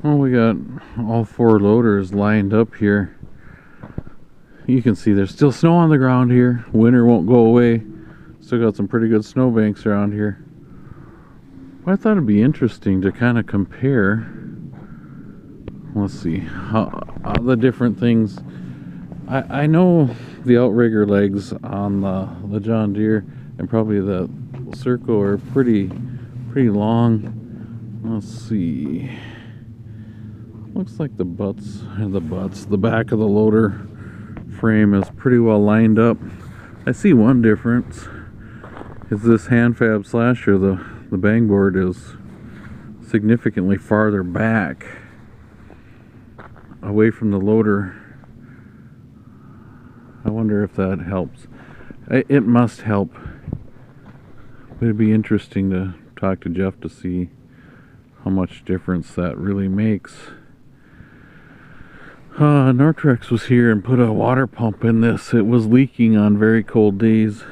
Well, we got all 4 loaders lined up here. You can see there's still snow on the ground here. Winter won't go away. Still got some pretty good snowbanks around here. Well, I thought it'd be interesting to kind of compare. Let's see how the different things. I know the outrigger legs on the John Deere and probably the Serco are pretty long. Let's see. Looks like the back of the loader frame is pretty well lined up. I see one difference is this hand fab slasher, the bang board is significantly farther back away from the loader. I wonder if that helps. It must help. It'd be interesting to talk to Jeff to see how much difference that really makes. Nortrex was here and put a water pump in this. It was leaking on very cold days,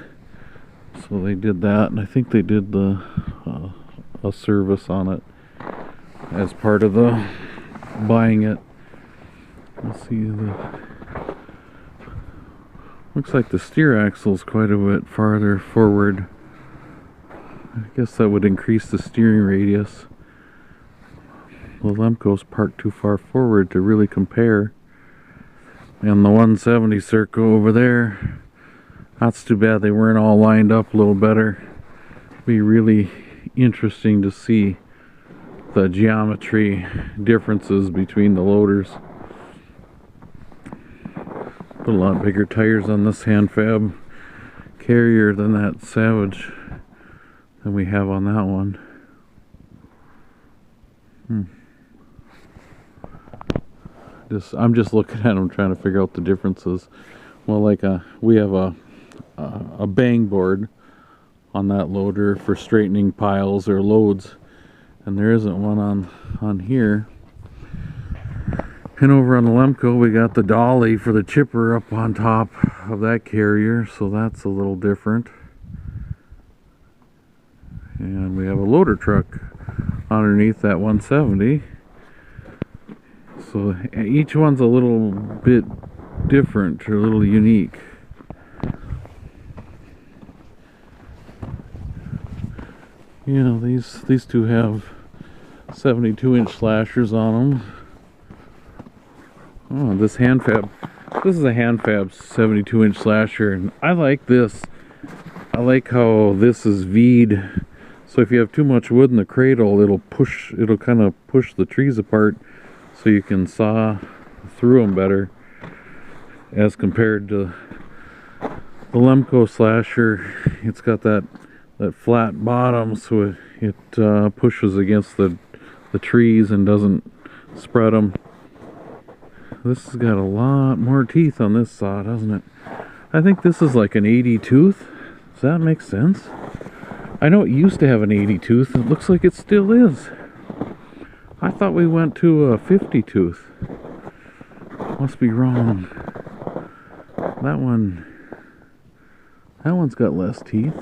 so they did that, and I think they did a service on it as part of the buying it. Let's see, looks like the steer axle is quite a bit farther forward. I guess that would increase the steering radius. The Lemco's parked too far forward to really compare. And the 170 Serco over there, that's too bad they weren't all lined up a little better. Be really interesting to see the geometry differences between the loaders. Put a lot bigger tires on this hand fab carrier than that Savage than we have on that one. I'm just looking at them trying to figure out the differences. Well, like we have a bang board on that loader for straightening piles or loads, and there isn't one on here. And over on the Lemco we got the dolly for the chipper up on top of that carrier, so that's a little different. And we have a loader truck underneath that 170. So each one's a little bit different, or a little unique. You know, these two have 72-inch slashers on them. Oh, this is a hand fab 72-inch slasher, and I like this. I like how this is V'd, so if you have too much wood in the cradle, it'll kind of push the trees apart, so you can saw through them better, as compared to the Lemco slasher. It's got that flat bottom, so it pushes against the trees and doesn't spread them. This has got a lot more teeth on this saw, doesn't it? I think this is like an 80 tooth. Does that make sense? I know it used to have an 80 tooth. It looks like it still is. I thought we went to a 50 tooth. Must be wrong. That one's got less teeth.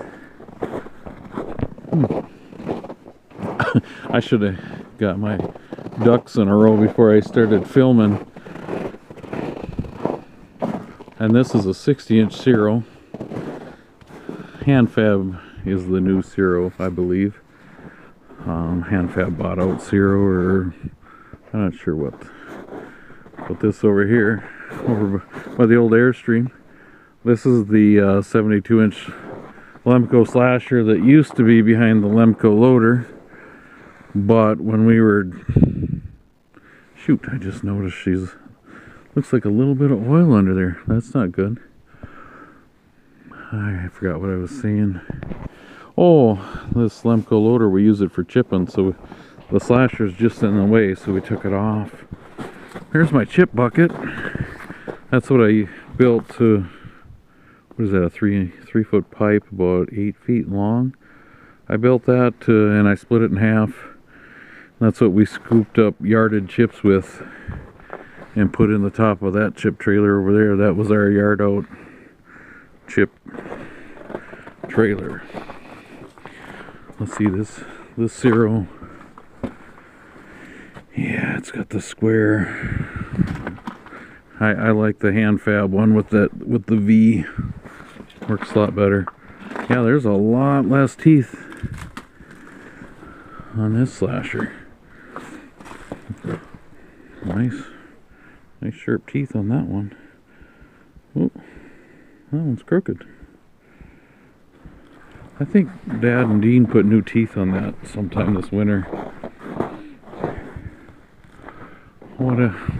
I should have got my ducks in a row before I started filming. And this is a 60-inch Zero. Hand fab is the new Zero, I believe. Hand fab bought out Zero, or I'm not sure what this over here, over by the old Airstream. This is the 72-inch Lemco slasher that used to be behind the Lemco loader, but when we were, shoot, I just noticed looks like a little bit of oil under there. That's not good. I forgot what I was saying. Oh, this Lemco loader, we use it for chipping, so the slasher's just in the way, so we took it off. Here's my chip bucket. That's what I built to, what is that, a 3-foot pipe about 8 feet long. I built that and I split it in half. That's what we scooped up yarded chips with and put in the top of that chip trailer over there. That was our yard out chip trailer. Let's see, this Zero. Yeah, It's got the square. I like the hand fab one with the V. Works a lot better. Yeah, there's a lot less teeth on this slasher. Nice sharp teeth on that one. Oh, that one's crooked. I think Dad and Dean put new teeth on that sometime this winter.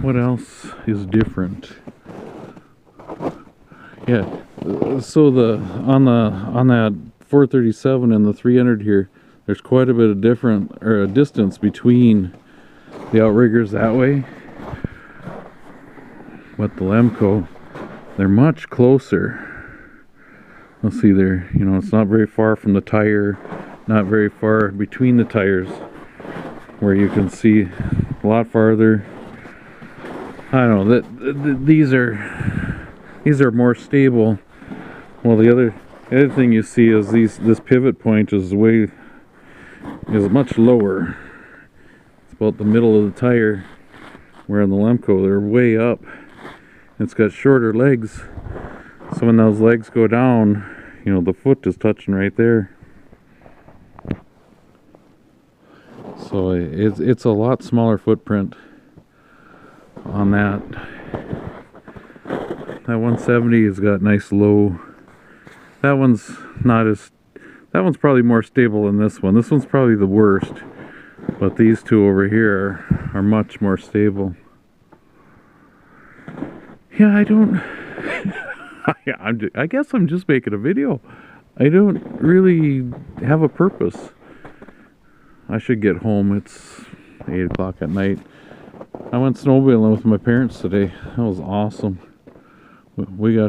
What else is different? Yeah, so on that 437 and the 300 here, there's quite a bit of distance between the outriggers that way. But the Lemco, they're much closer. Let's see there, you know, it's not very far from the tire, not very far between the tires, where you can see a lot farther. I don't know, these are more stable. Well, the other thing you see is this pivot point is much lower. It's about the middle of the tire, where on the Lemco they're way up. It's got shorter legs, so when those legs go down, you know, the foot is touching right there. So it's a lot smaller footprint on that. That 170 has got nice low. That one's probably more stable than this one. This one's probably the worst, but these two over here are much more stable. Yeah, I guess I'm just making a video. I don't really have a purpose. I should get home. It's 8 o'clock at night. I went snowmobiling with my parents today. That was awesome. We got